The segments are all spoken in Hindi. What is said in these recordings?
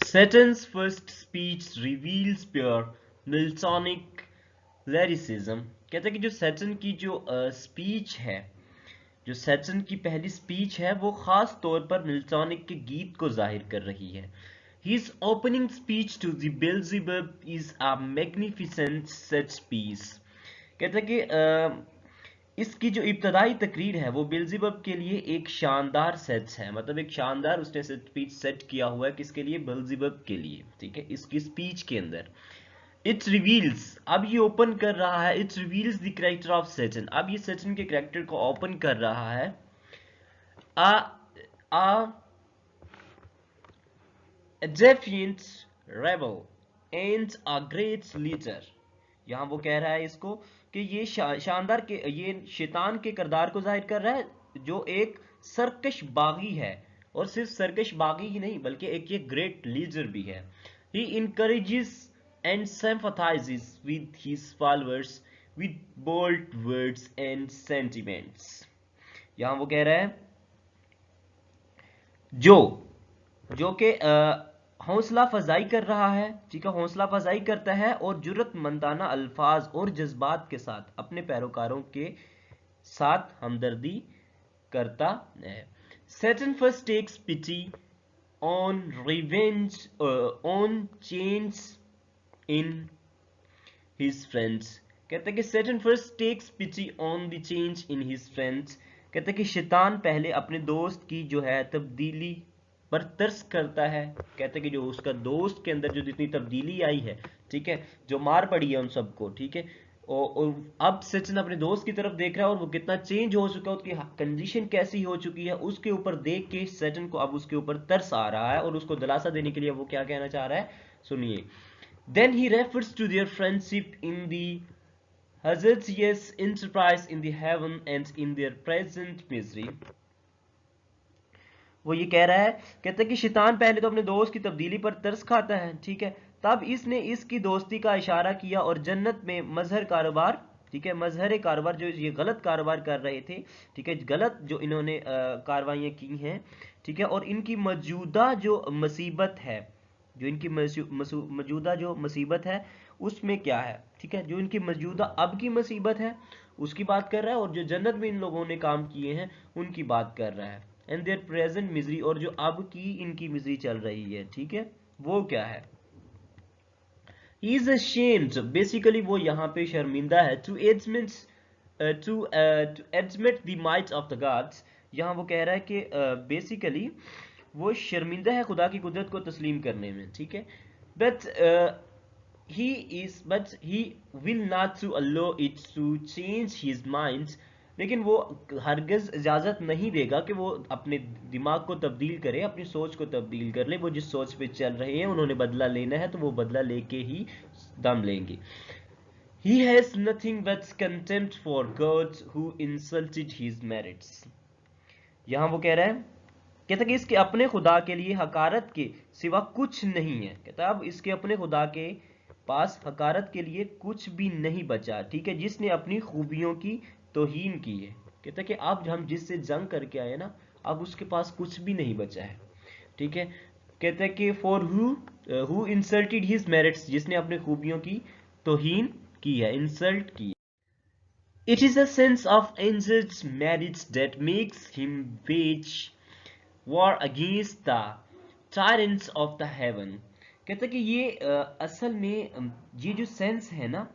Saturn's first speech reveals pure Miltonic lyricism। कहते हैं कि जो सैटर्न की जो स्पीच है, जो सैटर्न की पहली स्पीच है, वो खास तौर पर मिल्टॉनिक के गीत को जाहिर कर रही है। His opening speech to the Beelzebub is a magnificent set piece। कहते हैं कि इसकी जो इब्तदाई तकरीर है वो बेल्ज़ेबब के लिए एक शानदार सेट है, मतलब एक शानदार उसने स्पीच सेट किया हुआ है, किसके लिए? बेल्ज़ेबब के लिए। ठीक है, इसकी स्पीच के अंदर इट रिवील्स, अब ये ओपन कर रहा है, it reveals the character of Saturn, अब ये सैटर्न के कैरेक्टर को ओपन कर रहा है। आ आ defiant rebel and a great leader। यहाँ वो कह रहा है इसको कि ये शानदार के ये शैतान के किरदार को जाहिर कर रहा है जो एक सरकश बागी है, और सिर्फ सरकश बागी ही नहीं बल्कि एक ये ग्रेट लीडर भी है। He encourages and sympathizes with his followers with bold words and sentiments। यहाँ वो कह रहा है जो कि हौसला फजाई कर रहा है, ठीक है, हौसला फजाई करता है और जुर्रतमंदाना अल्फाज और जज्बात के साथ अपने पैरोकारों के साथ हमदर्दी करता है। Saturn first takes pity on revenge on change in his friends। कहते हैं कि Saturn first takes pity on the change in his friends। कहते हैं कि शैतान पहले अपने दोस्त की जो है तब्दीली पर तरस करता है। कहते हैं कि जो उसका दोस्त के अंदर जो जितनी तब्दीली आई है, ठीक है, जो मार पड़ी है उन सबको, ठीक है, और अब सचिन अपने दोस्त की तरफ देख रहा है और वो कितना चेंज हो चुका है, उसकी कंडीशन कैसी हो चुकी है, उसके ऊपर देख के सचिन को अब उसके ऊपर तरस आ रहा है और उसको दिलासा देने के लिए वो क्या कहना चाह रहा है, सुनिए। Then he refers to their friendship in the hazardous enterprise in the heaven and in their present misery। वो ये कह रहा है, कहता है कि शैतान पहले तो अपने दोस्त की तब्दीली पर तरस खाता है, ठीक है, तब इसने इसकी दोस्ती का इशारा किया और जन्नत में मजहर कारोबार, ठीक है, मजहर कारोबार जो ये गलत कारोबार कर रहे थे, ठीक है, गलत जो इन्होंने कार्रवाइयाँ की हैं, ठीक है, और इनकी मौजूदा जो मुसीबत है, जो इनकी मौजूदा जो मुसीबत है उसमें क्या है, ठीक है, जो इनकी मौजूदा अब की मुसीबत है उसकी बात कर रहा है, और जो जन्नत में इन लोगों ने काम किए हैं उनकी बात कर रहा है। एंड देयर प्रेजेंट मिजरी, और जो अब की इनकी मिजरी चल रही है, ठीक है, वो क्या है? He is ashamed, बेसिकली वो यहाँ पे शर्मिंदा है, to admit the might of the gods। यहाँ वो कह रहा है कि बेसिकली वो शर्मिंदा है खुदा की कुदरत को तस्लीम करने में, ठीक है, but he will not to allow it to change his mind। लेकिन वो हरगिज इजाजत नहीं देगा कि वो अपने दिमाग को तब्दील करे, अपनी सोच को तब्दील कर ले। वो जिस सोच पे चल रहे हैं उन्होंने बदला लेना है तो वो बदला लेके ही दम लेंगे। He has nothing but contempt for God who insulted his merits। यहाँ वो कह रहा है, कहता है कि इसके अपने खुदा के लिए हकारत के सिवा कुछ नहीं है। कहता है अब इसके अपने खुदा के पास हकारत के लिए कुछ भी नहीं बचा, ठीक है, जिसने अपनी खूबियों की तौहीन की है। कहता है कि अब हम जिससे जंग करके आए ना, अब उसके पास कुछ भी नहीं बचा है, ठीक है। कहता है कि for who insulted his merits, जिसने अपनी खूबियों की तौहीन की है, इंसल्ट की। It is a sense of angel's merits that makes him wage war against the tyrants of the heaven। कहता है कि ये असल में ये जो सेंस है ना,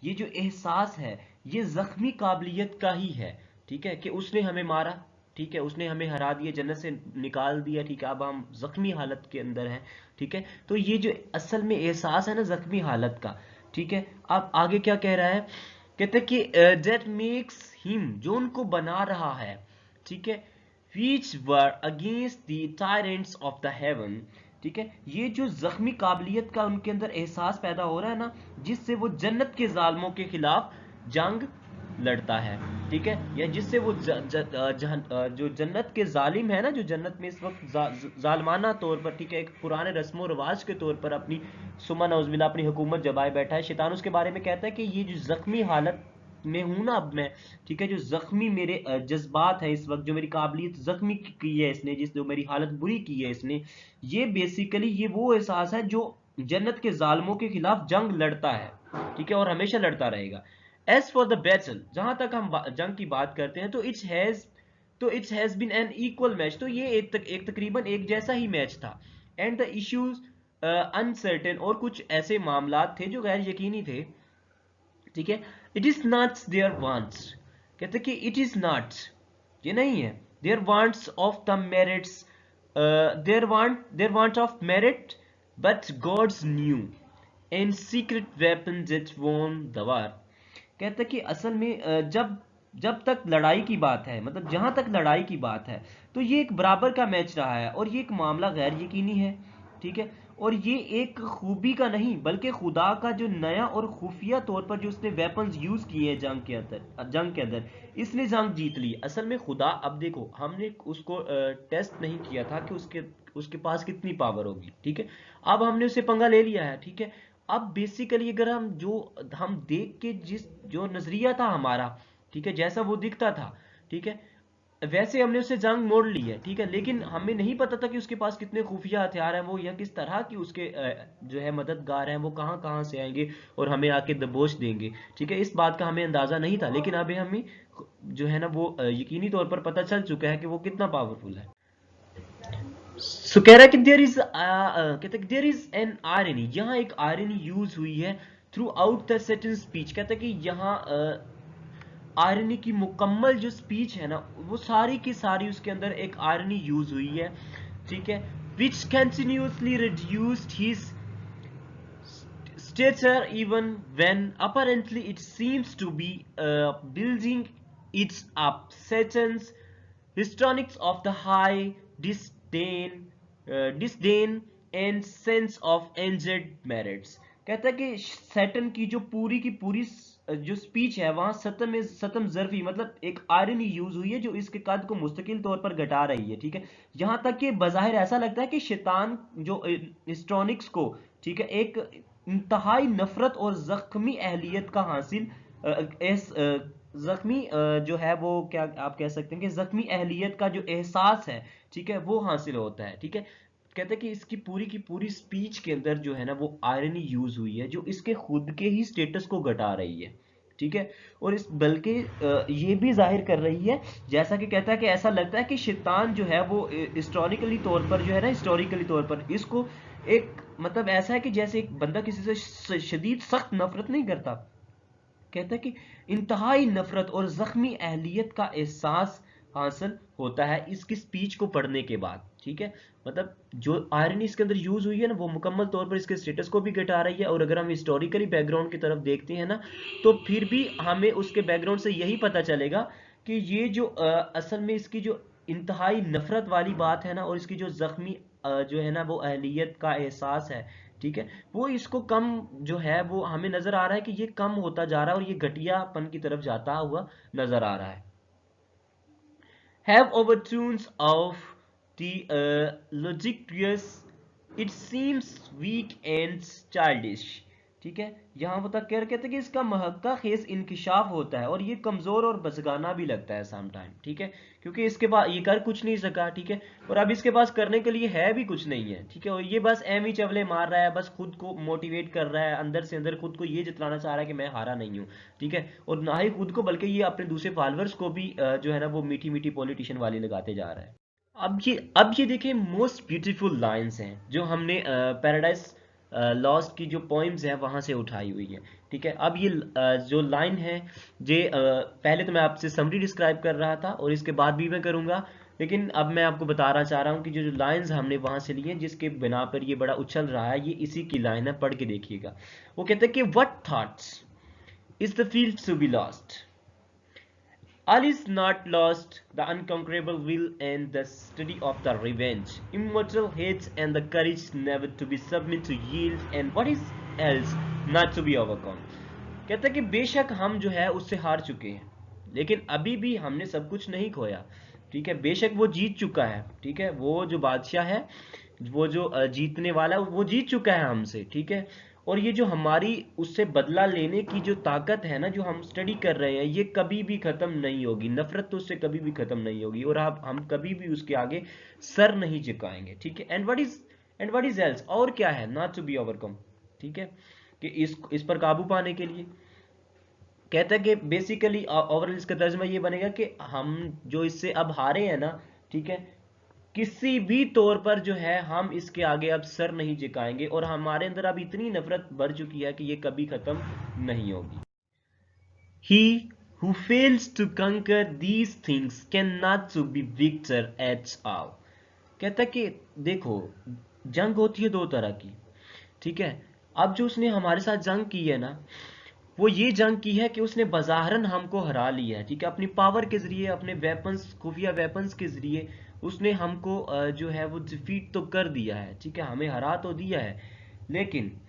ये जो एहसास है, ये जख्मी काबिलियत का ही है, ठीक है, कि उसने हमें मारा, ठीक है, उसने हमें हरा दिया, जन्नत से निकाल दिया, ठीक है, अब हम जख्मी हालत के अंदर हैं, ठीक है। तो ये जो असल में एहसास है ना जख्मी हालत का, ठीक है। अब आगे क्या कह रहा है, कहते हैं कि that makes him, जो उनको बना रहा है, ठीक है, which were against the tyrants of the heaven। ठीक है, ये जो जख्मी काबिलियत का उनके अंदर एहसास पैदा हो रहा है ना, जिससे वो जन्नत के जालमों के खिलाफ जंग लड़ता है, ठीक है, या जिससे वो जो जन्नत के जालिम है ना, जो जन्नत में इस वक्त जालमाना तौर पर, ठीक है, एक पुराने रस्मों रिवाज के तौर पर अपनी सुमा नौजबिल्ला अपनी हुकूमत जमाए बैठा है, शैतान उसके बारे में कहता है कि ये जो जख्मी हालत में हूं ना अब मैं, ठीक है, जो जख्मी मेरे जज्बात है इस वक्त, जो मेरी काबिलियत जख्मी की है इसने, जो मेरी हालत बुरी की है इसने, ये बेसिकली ये वो एहसास है जो जन्नत के जालिमों के खिलाफ जंग लड़ता है, ठीक है, और हमेशा लड़ता रहेगा। एज फॉर द बैटल, जहां तक हम जंग की बात करते हैं, तो it's has been an equal match, तो ये एक तकरीबन एक जैसा ही मैच था। एंड द इश्यूज अनसर्टेन, और कुछ ऐसे मामलात थे जो गैर यकीनी थे, ठीक है। It is not their wants, कहते कि इट इज नॉट, ये नहीं है, their wants of the merits, their want of merit, but God's new and secret weapon that won the war. कहता कि असल में जब जब तक लड़ाई की बात है, मतलब जहां तक लड़ाई की बात है, तो ये एक बराबर का मैच रहा है, और ये एक मामला गैर यकीनी है, ठीक है। और ये एक खूबी का नहीं, बल्कि खुदा का जो नया और खुफिया तौर पर जो उसने वेपन्स यूज किए हैं जंग के अंदर इसने जंग जीत ली। असल में खुदा, अब देखो, हमने उसको टेस्ट नहीं किया था कि उसके पास कितनी पावर होगी, ठीक है। अब हमने उससे पंगा ले लिया है, ठीक है। अब बेसिकली अगर हम देख के जो नजरिया था हमारा, ठीक है, जैसा वो दिखता था, ठीक है, वैसे हमने उससे जंग मोड़ ली है, ठीक है। लेकिन हमें नहीं पता था कि उसके पास कितने खुफिया हथियार हैं वो, या किस तरह की उसके जो है मददगार हैं, वो कहाँ कहाँ से आएंगे और हमें आके दबोच देंगे, ठीक है। इस बात का हमें अंदाजा नहीं था, लेकिन अभी हमें जो है ना वो यकीनी तौर पर पता चल चुका है कि वो कितना पावरफुल है। सो कह रहा है कि कहता है कि देयर इज एन आयरनी, यहाँ एक आयरनी यूज हुई है throughout the Satan speech. कहता है कि यहाँ आयरनी की मुकम्मल जो स्पीच है ना, वो सारी की सारी उसके अंदर एक आयरनी यूज हुई है, ठीक है, which continuously reduced his stature even when apparently it seems to be building its up. Satan's histrionics of the high disdain and sense of injured merits। कहता है कि सैटन की पूरी जो स्पीच है वहां सतम जरफी, मतलब एक आयरनी यूज हुई है जो इसके कद को मुस्तकिल तौर पर घटा रही है, ठीक है। यहां तक कि बज़ाहिर ऐसा लगता है कि शैतान जो हिस्ट्रॉनिक्स को, ठीक है, एक इंतहाई नफरत और जख्मी अहलियत का हासिल जख्मी जो है वो, क्या आप कह सकते हैं कि जख्मी अहलियत का जो एहसास है, ठीक है, वो हासिल होता है, ठीक है। कहते हैं कि इसकी पूरी की पूरी स्पीच के अंदर जो है ना वो आयरनी यूज हुई है जो इसके खुद के ही स्टेटस को घटा रही है, ठीक है। और इस बल्कि ये भी जाहिर कर रही है, जैसा कि कहता है कि ऐसा लगता है कि शैतान जो है वो हिस्टोरिकली तौर पर जो है ना, हिस्टोरिकली तौर पर इसको एक, मतलब ऐसा है कि जैसे एक बंदा किसी से शदीद सख्त नफरत नहीं करता, कहता है कि इंतहाई नफरत और जख्मी अहलियत का एहसास हासिल होता है इसकी स्पीच को पढ़ने के बाद, ठीक है। मतलब जो आयरनी इसके अंदर यूज हुई है ना वो मुकम्मल तौर पर इसके स्टेटस को भी घटा रही है। और अगर हम हिस्टोरिकली बैकग्राउंड की तरफ देखते हैं ना, तो फिर भी हमें उसके बैकग्राउंड से यही पता चलेगा कि ये जो असल में इसकी जो इंतहाई नफरत वाली बात है ना, और इसकी जो जख्मी जो है ना वो अहलियत का एहसास है, ठीक है, वो इसको कम जो है वो हमें नजर आ रहा है कि ये कम होता जा रहा है और ये घटियापन की तरफ जाता हुआ नजर आ रहा है। Have overtones of the ludicrous, it seems weak and childish, ठीक है। यहाँ वो तक कहते हैं कि इसका महक्का खेस इंकिशाफ होता है और ये कमजोर और बचगाना भी लगता है सम टाइम, ठीक है, क्योंकि इसके पास ये कर कुछ नहीं सका, ठीक है, और अब इसके पास करने के लिए है भी कुछ नहीं है, ठीक है। और ये बस एम ही चवले मार रहा है, बस खुद को मोटिवेट कर रहा है, अंदर से अंदर खुद को ये जितलाना चाह रहा है कि मैं हारा नहीं हूँ, ठीक है। और ना ही खुद को बल्कि ये अपने दूसरे फॉलोअर्स को भी जो है ना वो मीठी मीठी पॉलिटिशियन वाली लगाते जा रहा है। अब ये देखिए मोस्ट ब्यूटीफुल लाइंस हैं जो हमने पैराडाइज लॉस्ट की जो पोइम्स हैं वहां से उठाई हुई है, ठीक है। अब ये जो लाइन है, ये पहले तो मैं आपसे समरी डिस्क्राइब कर रहा था और इसके बाद भी मैं करूंगा, लेकिन अब मैं आपको बताना चाह रहा हूँ कि जो लाइंस हमने वहां से लिए जिसके बिना पर ये बड़ा उछल रहा है, ये इसी की लाइन है, पढ़ के देखिएगा। वो कहते हैं कि what thoughts is the field to be lost, all is not lost, the unconquerable will and the study of the revenge, immortal hate and the courage never to be submit to yield, and what is else not to be overcome। कहता है कि बेशक हम जो है उससे हार चुके हैं, लेकिन अभी भी हमने सब कुछ नहीं खोया, ठीक है। बेशक वो जीत चुका है, ठीक है, वो जो बादशाह है, वो जो जीतने वाला है वो जीत चुका है हमसे, ठीक है। और ये जो हमारी उससे बदला लेने की जो ताकत है ना, जो हम स्टडी कर रहे हैं, ये कभी भी खत्म नहीं होगी। नफरत तो उससे कभी भी खत्म नहीं होगी, और आप हम कभी भी उसके आगे सर नहीं झुकाएंगे, ठीक है। एंड व्हाट इज एल्स, और क्या है, नॉट टू बी ओवरकम, ठीक है, कि इस पर काबू पाने के लिए कहता है कि बेसिकली ओवरऑल इसका तर्जुमा ये बनेगा कि हम जो इससे अब हारे हैं ना, ठीक है, किसी भी तौर पर जो है हम इसके आगे अब सर नहीं झुकाएंगे, और हमारे अंदर अब इतनी नफरत बढ़ चुकी है कि ये कभी खत्म नहीं होगी। He who fails to conquer these things cannot to be victor at all। कहता है कि देखो, जंग होती है दो तरह की, ठीक है। अब जो उसने हमारे साथ जंग की है ना, वो ये जंग की है कि उसने बज़ाहरन हमको हरा लिया है, ठीक है, अपनी पावर के जरिए, अपने वेपन्स, खुफिया वेपन्स के जरिए उसने हमको जो है वो डिफीट तो कर दिया है, ठीक है, हमें हरा तो दिया है, लेकिन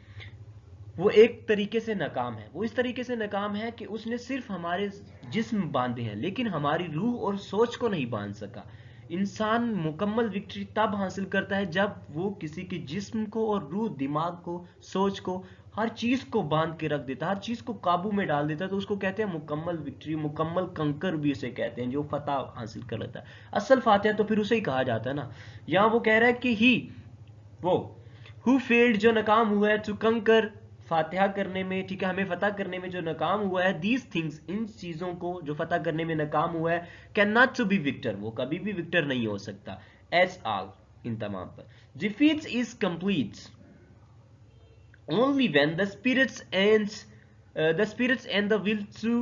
वो एक तरीके से नाकाम है। वो इस तरीके से नाकाम है कि उसने सिर्फ हमारे जिस्म बांधे हैं, लेकिन हमारी रूह और सोच को नहीं बांध सका। इंसान मुकम्मल विक्ट्री तब हासिल करता है जब वो किसी के जिस्म को और रूह, दिमाग को, सोच को, हर चीज को बांध के रख देता है, हर चीज को काबू में डाल देता है, तो उसको कहते हैं मुकम्मल विक्ट्री, मुकम्मल कंकर भी उसे कहते हैं, जो फतह हासिल कर लेता है। असल फातिहा तो फिर उसे ही कहा जाता है ना। यहाँ वो कह रहा है कि ही, वो हु फेल्ड, जो नाकाम हुआ है, टू कंकर, फातिहा करने में, ठीक है, हमें फतह करने में जो नाकाम हुआ है, दीज थिंग्स, इन चीजों को जो फतह करने में नाकाम हुआ है, can not to be victor, वो कभी भी विक्टर नहीं हो सकता, एज ऑल, इन तमाम पर। Defeat is complete only when the spirits and the will to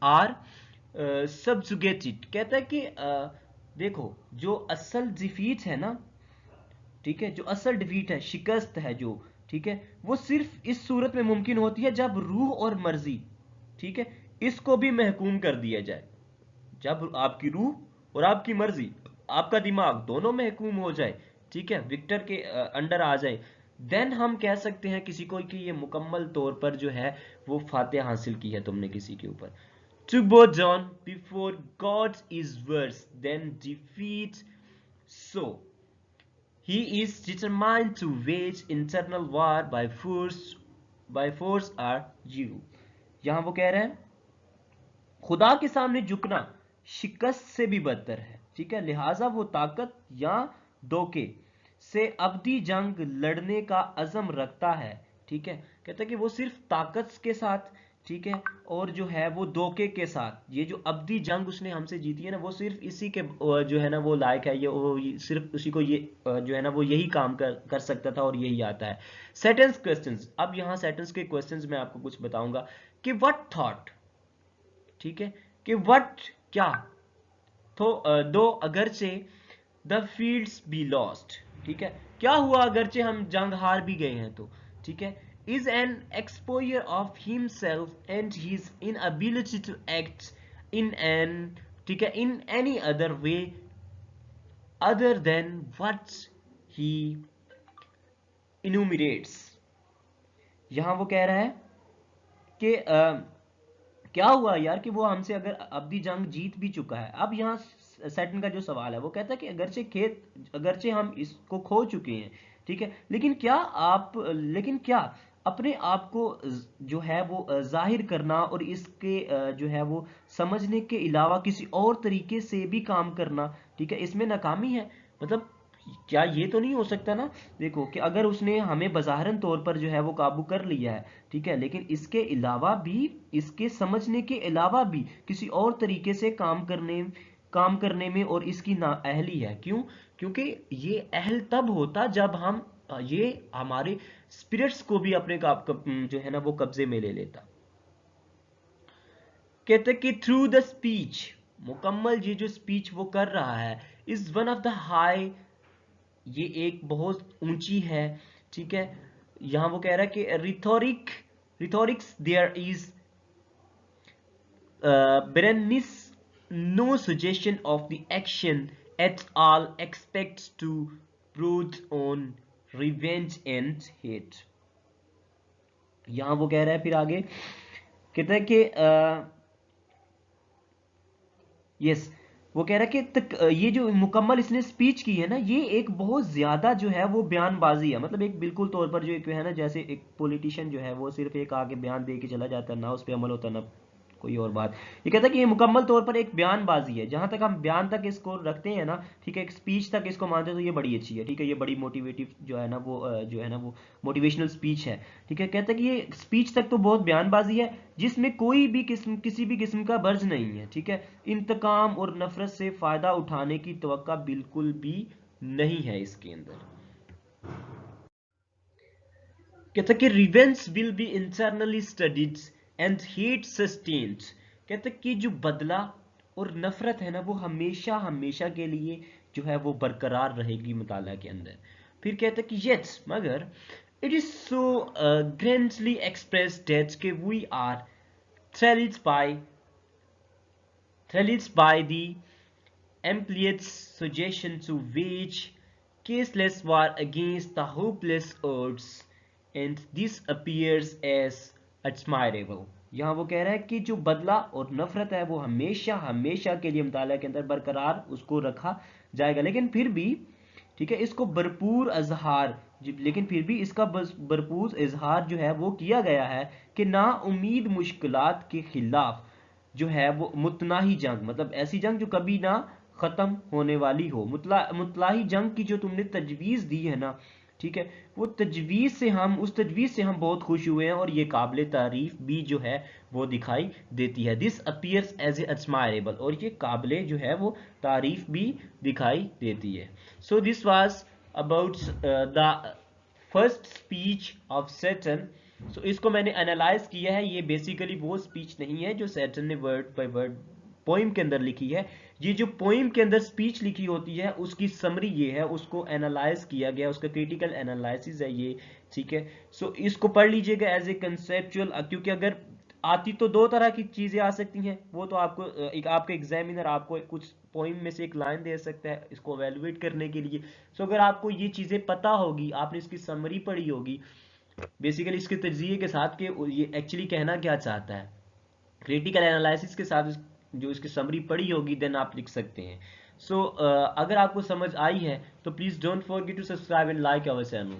are subjugated। कहता है कि देखो, जो असल डिफीट है ना, ठीक है, जो असल डिफीट है, शिकस्त है जो, ठीक है, वो सिर्फ इस सूरत में मुमकिन होती है जब रूह और मर्जी, ठीक है, इसको भी महकूम कर दिया जाए। जब आपकी रूह और आपकी मर्जी, आपका दिमाग दोनों महकूम हो जाए, ठीक है, विक्टर के अंडर आ जाए, देन हम कह सकते हैं किसी को कि ये मुकम्मल तौर पर जो है वो फातिहा हासिल की है तुमने किसी के ऊपर। To bow down before God is worse than defeat, so he is determined to wage internal war by force or you। यहां वो कह रहे हैं खुदा के सामने झुकना शिकस्त से भी बदतर है, ठीक है, लिहाजा वो ताकत या धोखे से अब्दी जंग लड़ने का अज़म रखता है, ठीक है। कहता है कि वो सिर्फ ताकत के साथ, ठीक है, और जो है वो धोखे के साथ, ये जो अब्दी जंग उसने हमसे जीती है ना, वो सिर्फ इसी के जो है ना वो लायक है, सिर्फ उसी को ये जो है ना वो यही काम कर सकता था, और यही आता है। सैटन्स क्वेश्चंस, अब यहाँ सैटन्स के क्वेश्चंस में आपको कुछ बताऊंगा कि व्हाट थॉट, ठीक है, कि व्हाट, क्या, तो दो अगरचे द फील्ड्स बी लॉस्ट, ठीक है, क्या हुआ अगरचे हम जंग हार भी गए हैं तो, ठीक है, is an exposure of himself and his inability to act in an, ठीक है, in any other way other than what he enumerates. यहां वो कह रहा है कि क्या हुआ यार कि वो हमसे अगर अब्दी जंग जीत भी चुका है। अब यहाँ सैटन का जो सवाल है वो कहता है कि अगरचे हम इसको खो चुके हैं, ठीक है, लेकिन क्या अपने आप को जो है वो जाहिर करना और इसके जो है वो समझने के अलावा किसी और तरीके से भी काम करना, ठीक है, इसमें नाकामी है। मतलब क्या ये तो नहीं हो सकता ना, देखो कि अगर उसने हमें बज़ाहरन तौर पर जो है वो काबू कर लिया है, ठीक है, लेकिन इसके अलावा भी, इसके समझने के अलावा भी किसी और तरीके से काम करने में और इसकी नाअहली है। क्यों? क्योंकि ये अहल तब होता जब हम ये हमारे स्पिरिट्स को भी अपने जो है ना वो कब्जे में ले लेता। कहते कि थ्रू द स्पीच, मुकम्मल ये जो स्पीच वो कर रहा है, is one of the high, ये एक बहुत ऊंची है, ठीक है। यहां वो कह रहा है कि rhetorics there is barrenness no suggestion of the action at all expects to brood on revenge and hate. यहां वो कह रहा है फिर आगे, कहता है कि यस, वो कह रहा है कि ये जो मुकम्मल इसने स्पीच की है ना, ये एक बहुत ज्यादा जो है वो बयानबाजी है। मतलब एक बिल्कुल तौर पर जो एक है ना, जैसे एक पॉलिटिशियन जो है वो सिर्फ एक आगे बयान दे के चला जाता है, ना उस पर अमल होता ना कोई और बात। ये कहता है कि ये मुकम्मल तौर पर एक बयानबाजी है। जहां तक हम बयान तक इसको रखते हैं ना, ठीक है, एक स्पीच तक इसको मानते हैं तो ये बड़ी अच्छी है, ठीक है, ये बड़ी मोटिवेटिव जो है ना वो जो है ना वो मोटिवेशनल स्पीच है, ठीक है। कहता है कि ये स्पीच तक तो बहुत बयानबाजी है, जिसमें कोई भी किसी भी किस्म का बर्ज नहीं है, ठीक है। इंतकाम और नफरत से फायदा उठाने की तवक्का बिल्कुल भी नहीं है इसके अंदर। कहता कि revenge will be internally studied and hate sustained. कहता कि जो बदला और नफरत है ना वो हमेशा हमेशा के लिए जो है वो बरकरार रहेगी मुताला के अंदर। फिर कहता कि यस, मगर it is so grandly express that के we are thrilled by thrilled by the Ampliate's suggestion to wage caseless war against the hopeless odds, and this appears as admirable। यहाँ वो कह रहा है कि जो बदला और नफरत है वो हमेशा हमेशा के लिए मुताला के अंदर बरकरार उसको रखा जाएगा, लेकिन फिर भी, ठीक है, इसको भरपूर इजहार, लेकिन फिर भी इसका भरपूर इजहार जो है वो किया गया है कि ना उम्मीद मुश्किलात के खिलाफ जो है वो मुतनाही जंग, मतलब ऐसी जंग जो कभी ना खत्म होने वाली हो। मुतलाही जंग की जो तुमने तजवीज़ दी है ना, ठीक है, वो तजवीज़ से हम उस तजवीज़ से हम बहुत खुश हुए हैं, और ये काबिल तारीफ भी जो है वो दिखाई देती है। This appears as a admirable, और ये काबिल जो है वो तारीफ भी दिखाई देती है। So this was about the first speech of Satan. So इसको मैंने एनालाइज किया है। ये बेसिकली वो स्पीच नहीं है जो सैटर्न ने वर्ड बाय वर्ड पोइम के अंदर लिखी है। ये जो पोइम के अंदर स्पीच लिखी होती है उसकी समरी ये है, उसको एनालाइज किया गया, उसका क्रिटिकल एनालिसिस है ये, ठीक है। सो इसको पढ़ लीजिएगा एज ए कंसेप्चुअल, क्योंकि अगर आती तो दो तरह की चीजें आ सकती हैं। वो तो आपको एक आपका एग्जामिनर आपको कुछ पोइम में से एक लाइन दे सकता है इसको एवेलुएट करने के लिए। सो अगर आपको ये चीजें पता होगी, आपने इसकी समरी पढ़ी होगी बेसिकली इसके तजिए के साथ कि ये एक्चुअली कहना क्या चाहता है, क्रिटिकल एनालिसिस के साथ जो इसकी समरी पढ़ी होगी, देन आप लिख सकते हैं। सो अगर आपको समझ आई है तो please don't forget to subscribe and like our channel.